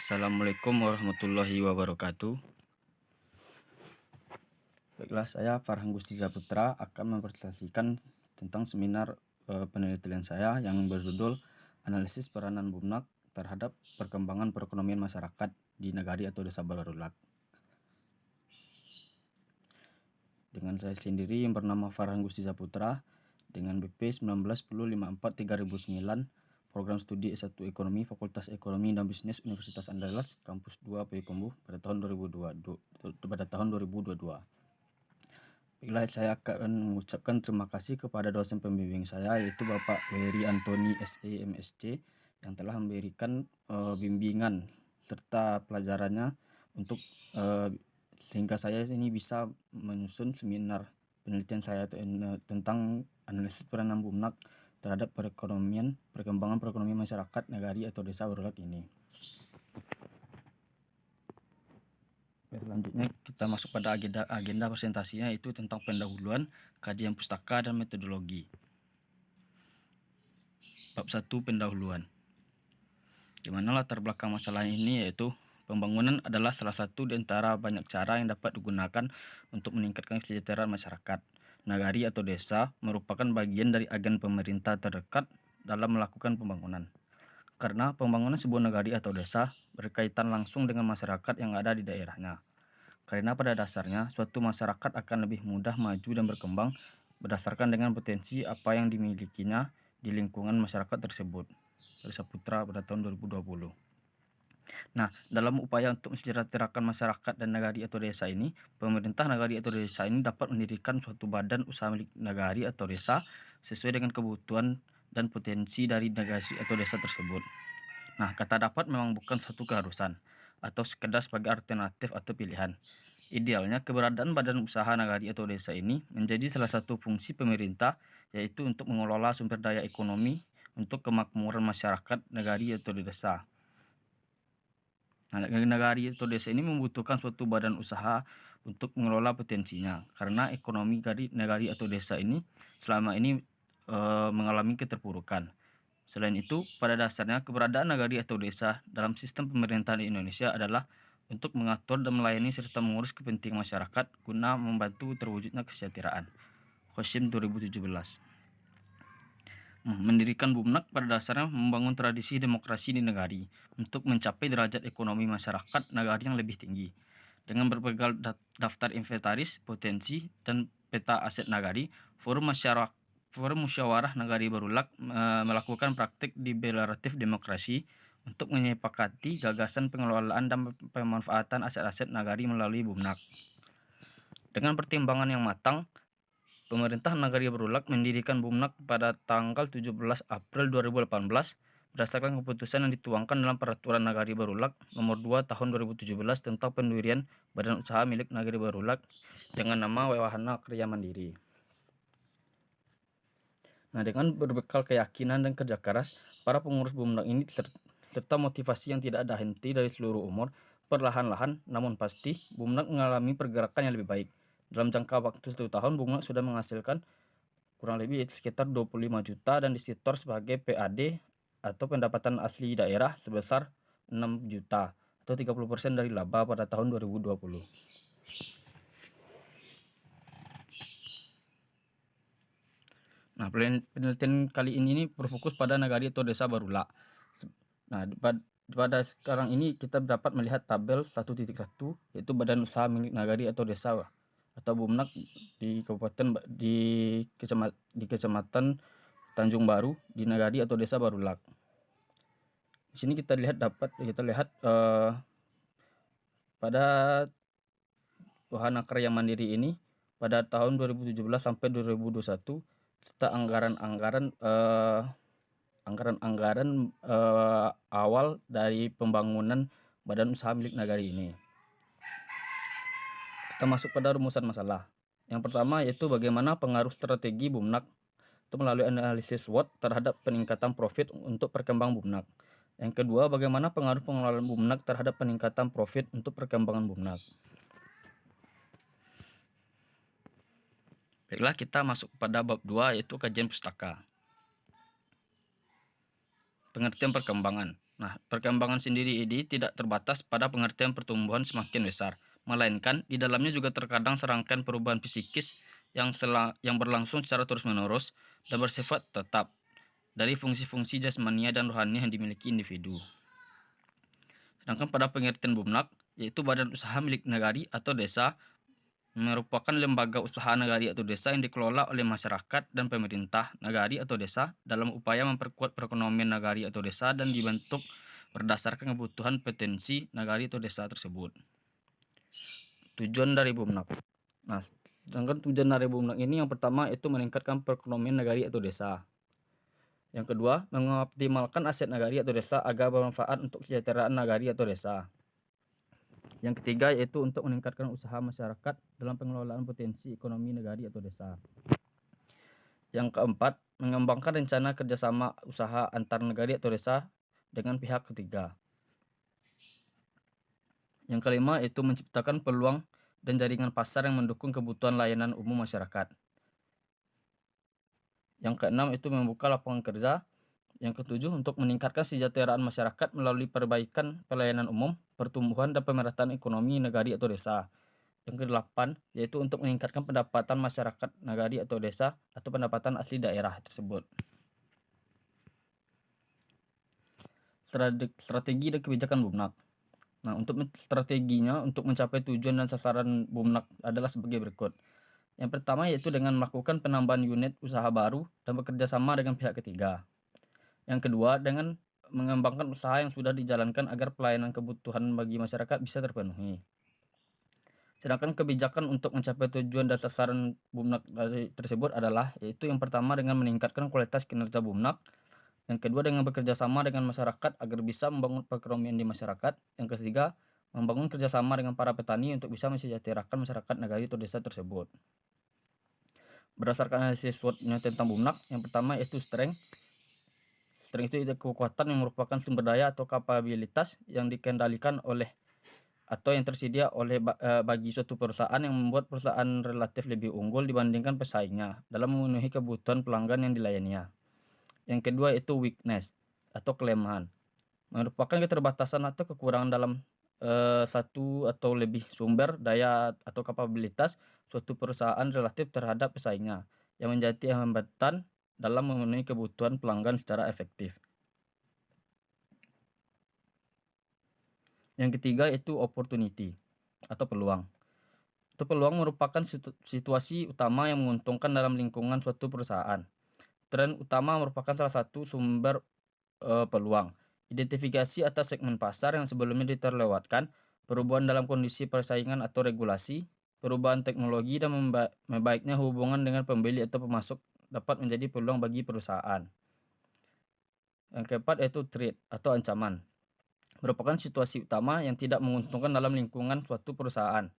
Assalamualaikum warahmatullahi wabarakatuh. Baiklah, saya Farhan Gusti Saputra akan mempresentasikan tentang seminar penelitian saya yang berjudul Analisis Peranan Bumnak terhadap Perkembangan Perekonomian Masyarakat di Nagari atau Desa Barulag. Dengan saya sendiri yang bernama Farhan Gusti Saputra dengan BP 191054-3009, Program Studi S1 Ekonomi, Fakultas Ekonomi dan Bisnis Universitas Andalas, Kampus 2 Payakumbuh pada tahun 2022. Baiklah, saya akan mengucapkan terima kasih kepada dosen pembimbing saya, yaitu Bapak Wery Antoni SE MSc, yang telah memberikan bimbingan serta pelajarannya untuk sehingga saya ini bisa menyusun seminar penelitian saya tentang analisis peranan Bumnak terhadap perkembangan perekonomian masyarakat Nagari atau Desa Barulag ini. Selanjutnya kita masuk pada agenda presentasinya, yaitu tentang pendahuluan, kajian pustaka, dan metodologi. Bab 1, pendahuluan. Di mana latar belakang masalah ini yaitu pembangunan adalah salah satu di antara banyak cara yang dapat digunakan untuk meningkatkan kesejahteraan masyarakat. Nagari atau desa merupakan bagian dari agen pemerintah terdekat dalam melakukan pembangunan. Karena pembangunan sebuah nagari atau desa berkaitan langsung dengan masyarakat yang ada di daerahnya. Karena pada dasarnya suatu masyarakat akan lebih mudah maju dan berkembang berdasarkan dengan potensi apa yang dimilikinya di lingkungan masyarakat tersebut. Dari Saputra pada tahun 2020. Nah, dalam upaya untuk mensejahterakan masyarakat dan nagari atau desa ini, pemerintah nagari atau desa ini dapat mendirikan suatu badan usaha milik nagari atau desa sesuai dengan kebutuhan dan potensi dari nagari atau desa tersebut. Nah, kata dapat memang bukan satu keharusan atau sekedar sebagai alternatif atau pilihan. Idealnya, keberadaan badan usaha nagari atau desa ini menjadi salah satu fungsi pemerintah, yaitu untuk mengelola sumber daya ekonomi untuk kemakmuran masyarakat nagari atau desa. Nah, nagari atau desa ini membutuhkan suatu badan usaha untuk mengelola potensinya, karena ekonomi nagari atau desa ini selama ini mengalami keterpurukan. Selain itu, pada dasarnya keberadaan nagari atau desa dalam sistem pemerintahan di Indonesia adalah untuk mengatur dan melayani serta mengurus kepentingan masyarakat guna membantu terwujudnya kesejahteraan. Khosim 2017. Mendirikan Bumnak pada dasarnya membangun tradisi demokrasi di nagari untuk mencapai derajat ekonomi masyarakat nagari yang lebih tinggi. Dengan berbagai daftar inventaris, potensi, dan peta aset nagari, Forum Musyawarah Nagari Barulag melakukan praktik deliberatif demokrasi untuk menyepakati gagasan pengelolaan dan pemanfaatan aset-aset nagari melalui Bumnak. Dengan pertimbangan yang matang, pemerintah Nagari Barulag mendirikan Bumnak pada tanggal 17 April 2018 berdasarkan keputusan yang dituangkan dalam Peraturan Nagari Barulag Nomor 2 Tahun 2017 tentang pendirian Badan Usaha milik Nagari Barulag dengan nama Wahana Karya Mandiri. Nah, dengan berbekal keyakinan dan kerja keras, para pengurus Bumnak ini serta motivasi yang tidak ada henti dari seluruh umur, perlahan-lahan namun pasti Bumnak mengalami pergerakan yang lebih baik. Dalam jangka waktu 1 tahun, Bumnak sudah menghasilkan kurang lebih sekitar 25 juta dan disetor sebagai PAD atau pendapatan asli daerah sebesar 6 juta atau 30% dari laba pada tahun 2020. Nah, penelitian kali ini berfokus pada nagari atau desa Barulag. Nah, pada sekarang ini kita dapat melihat tabel 1.1, yaitu badan usaha milik nagari atau desa atau Bumnak di Kecamatan Tanjung Baru di nagari atau desa Barulag. Di sini kita lihat pada Wahana Karya Mandiri ini pada tahun 2017 sampai 2021 serta anggaran awal dari pembangunan badan usaha milik nagari ini. Kita masuk pada rumusan masalah. Yang pertama yaitu bagaimana pengaruh strategi Bumnak itu melalui analisis SWOT terhadap peningkatan profit untuk perkembangan Bumnak. Yang kedua, bagaimana pengaruh pengelolaan Bumnak terhadap peningkatan profit untuk perkembangan Bumnak. Baiklah, kita masuk pada bab 2 yaitu kajian pustaka. Pengertian perkembangan. Nah, perkembangan sendiri ini tidak terbatas pada pengertian pertumbuhan semakin besar, melainkan di dalamnya juga terkadang serangkaian perubahan psikis yang berlangsung secara terus-menerus dan bersifat tetap dari fungsi-fungsi jasmania dan rohani yang dimiliki individu. Sedangkan pada pengertian Bumnak, yaitu badan usaha milik negari atau desa, merupakan lembaga usaha negari atau desa yang dikelola oleh masyarakat dan pemerintah negari atau desa dalam upaya memperkuat perekonomian negari atau desa dan dibentuk berdasarkan kebutuhan potensi negari atau desa tersebut. Tujuan dari Bumnak. Nah, sedangkan tujuan dari Bumnak ini yang pertama itu meningkatkan perekonomian negari atau desa. Yang kedua, mengoptimalkan aset nagari atau desa agar bermanfaat untuk kesejahteraan nagari atau desa. Yang ketiga yaitu untuk meningkatkan usaha masyarakat dalam pengelolaan potensi ekonomi nagari atau desa. Yang keempat, mengembangkan rencana kerjasama usaha antar nagari atau desa dengan pihak ketiga. Yang kelima yaitu menciptakan peluang dan jaringan pasar yang mendukung kebutuhan layanan umum masyarakat. Yang keenam itu membuka lapangan kerja. Yang ketujuh untuk meningkatkan kesejahteraan masyarakat melalui perbaikan pelayanan umum, pertumbuhan dan pemerataan ekonomi nagari atau desa. Yang kedelapan yaitu untuk meningkatkan pendapatan masyarakat nagari atau desa atau pendapatan asli daerah tersebut. Strategi dan kebijakan Bumnak. Nah, untuk strateginya untuk mencapai tujuan dan sasaran Bumnak adalah sebagai berikut. Yang pertama yaitu dengan melakukan penambahan unit usaha baru dan bekerja sama dengan pihak ketiga. Yang kedua, dengan mengembangkan usaha yang sudah dijalankan agar pelayanan kebutuhan bagi masyarakat bisa terpenuhi. Sedangkan kebijakan untuk mencapai tujuan dan sasaran Bumnak tersebut adalah yaitu yang pertama dengan meningkatkan kualitas kinerja Bumnak, yang kedua dengan bekerja sama dengan masyarakat agar bisa membangun perekonomian di masyarakat, yang ketiga membangun kerjasama dengan para petani untuk bisa mensejahterakan masyarakat nagari atau desa tersebut. Berdasarkan analisis SWOT-nya tentang Bumnak, yang pertama yaitu strength. Strength itu kekuatan yang merupakan sumber daya atau kapabilitas yang dikendalikan oleh atau yang tersedia oleh bagi suatu perusahaan yang membuat perusahaan relatif lebih unggul dibandingkan pesaingnya dalam memenuhi kebutuhan pelanggan yang dilayaninya. Yang kedua itu weakness atau kelemahan, merupakan keterbatasan atau kekurangan dalam satu atau lebih sumber daya atau kapabilitas suatu perusahaan relatif terhadap pesaingnya yang menjadi hambatan dalam memenuhi kebutuhan pelanggan secara efektif. Yang ketiga itu opportunity atau peluang. Itu peluang merupakan situasi utama yang menguntungkan dalam lingkungan suatu perusahaan. Tren utama merupakan salah satu sumber peluang. Identifikasi atas segmen pasar yang sebelumnya terlewatkan, perubahan dalam kondisi persaingan atau regulasi, perubahan teknologi dan membaiknya hubungan dengan pembeli atau pemasok dapat menjadi peluang bagi perusahaan. Yang keempat yaitu threat atau ancaman. Merupakan situasi utama yang tidak menguntungkan dalam lingkungan suatu perusahaan.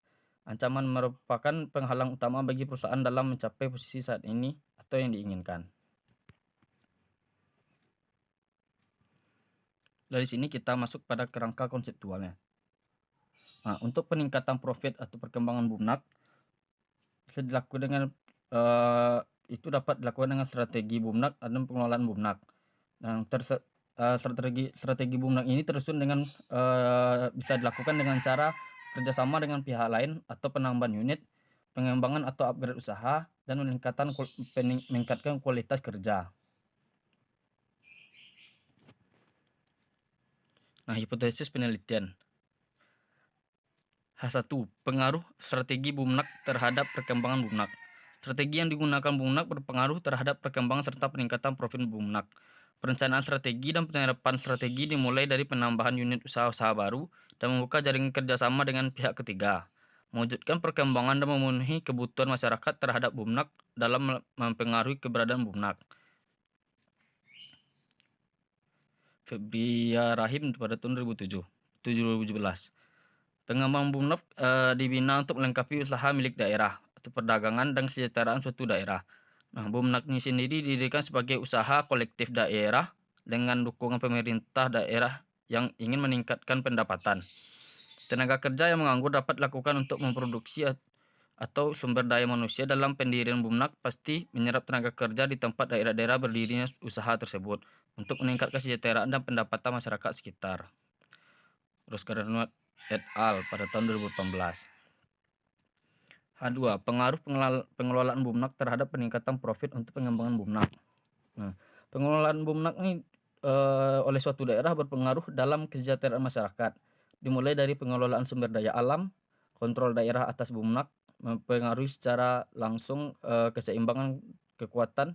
Ancaman merupakan penghalang utama bagi perusahaan dalam mencapai posisi saat ini atau yang diinginkan. Dari sini kita masuk pada kerangka konseptualnya. Nah, untuk peningkatan profit atau perkembangan Bumnak bisa dilakukan dengan itu dapat dilakukan dengan strategi Bumnak dan pengelolaan Bumnak. Nah, strategi Bumnak ini tersusun dengan bisa dilakukan dengan cara kerjasama dengan pihak lain atau penambahan unit, pengembangan atau upgrade usaha, dan meningkatkan kualitas kerja. Nah, hipotesis penelitian. H1. Pengaruh strategi Bumnak terhadap perkembangan Bumnak. Strategi yang digunakan Bumnak berpengaruh terhadap perkembangan serta peningkatan profit Bumnak. Perencanaan strategi dan penerapan strategi dimulai dari penambahan unit usaha-usaha baru dan membuka jaringan kerjasama dengan pihak ketiga. Mewujudkan perkembangan dan memenuhi kebutuhan masyarakat terhadap Bumnak dalam mempengaruhi keberadaan Bumnak. Febria Rahim pada tahun 2017. Pengembangan Bumnak dibina untuk melengkapi usaha milik daerah atau perdagangan dan kesejahteraan suatu daerah. Nah, Bumnak ini sendiri didirikan sebagai usaha kolektif daerah dengan dukungan pemerintah daerah yang ingin meningkatkan pendapatan. Tenaga kerja yang menganggur dapat dilakukan untuk memproduksi atau sumber daya manusia dalam pendirian Bumnak pasti menyerap tenaga kerja di tempat daerah-daerah berdirinya usaha tersebut. untuk meningkatkan kesejahteraan dan pendapatan masyarakat sekitar. Roskarnot et al. Pada tahun 2018. H2. Pengaruh pengelolaan Bumnak terhadap peningkatan profit untuk pengembangan Bumnak. Nah, pengelolaan Bumnak ini oleh suatu daerah berpengaruh dalam kesejahteraan masyarakat. Dimulai dari pengelolaan sumber daya alam, kontrol daerah atas Bumnak, mempengaruhi secara langsung keseimbangan kekuatan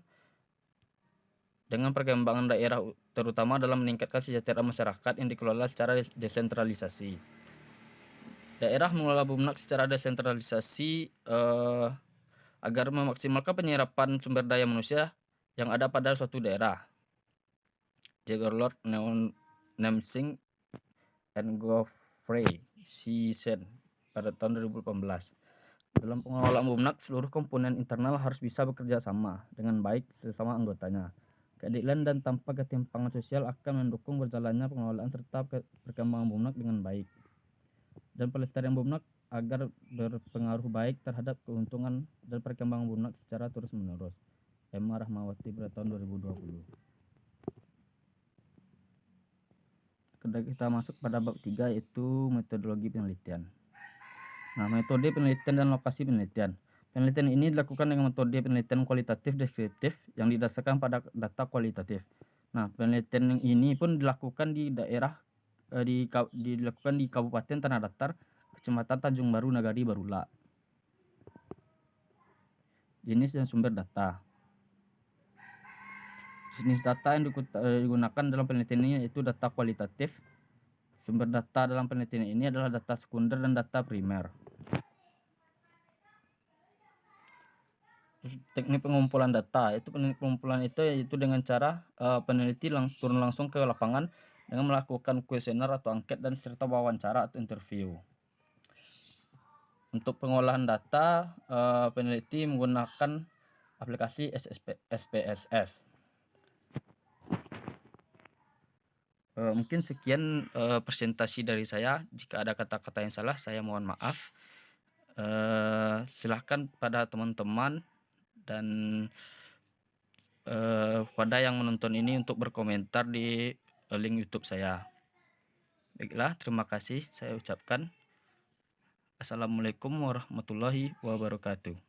dengan perkembangan daerah, terutama dalam meningkatkan kesejahteraan masyarakat yang dikelola secara desentralisasi. Daerah mengelola Bumnak secara desentralisasi agar memaksimalkan penyerapan sumber daya manusia yang ada pada suatu daerah. Jagorlord Nemsing and Geoffrey Sisen pada tahun 2018. Dalam pengelolaan Bumnak, seluruh komponen internal harus bisa bekerja sama dengan baik sesama anggotanya. Keadilan dan tanpa ketimpangan sosial akan mendukung berjalannya pengelolaan serta perkembangan Bumnak dengan baik. Dan pelestarian Bumnak agar berpengaruh baik terhadap keuntungan dan perkembangan Bumnak secara terus-menerus. Emma Rahmawati pada tahun 2020. Kita masuk pada bab 3, yaitu metodologi penelitian. Nah, metode penelitian dan lokasi penelitian. Penelitian ini dilakukan dengan metode penelitian kualitatif deskriptif yang didasarkan pada data kualitatif. Nah, penelitian ini pun dilakukan di daerah dilakukan di Kabupaten Tanah Datar, Kecamatan Tanjung Baru, Nagari Barula. Jenis dan sumber data. Jenis data yang digunakan dalam penelitian ini yaitu data kualitatif. Sumber data dalam penelitian ini adalah data sekunder dan data primer. Teknik pengumpulan data, pengumpulan itu yaitu dengan cara peneliti turun langsung ke lapangan dengan melakukan kuesioner atau angket dan serta wawancara atau interview. Untuk pengolahan data, peneliti menggunakan aplikasi SPSS. Mungkin sekian presentasi dari saya. Jika ada kata-kata yang salah, saya mohon maaf. Silahkan pada teman-teman dan pada yang menonton ini untuk berkomentar di link YouTube saya. Baiklah, terima kasih saya ucapkan. Assalamualaikum warahmatullahi wabarakatuh.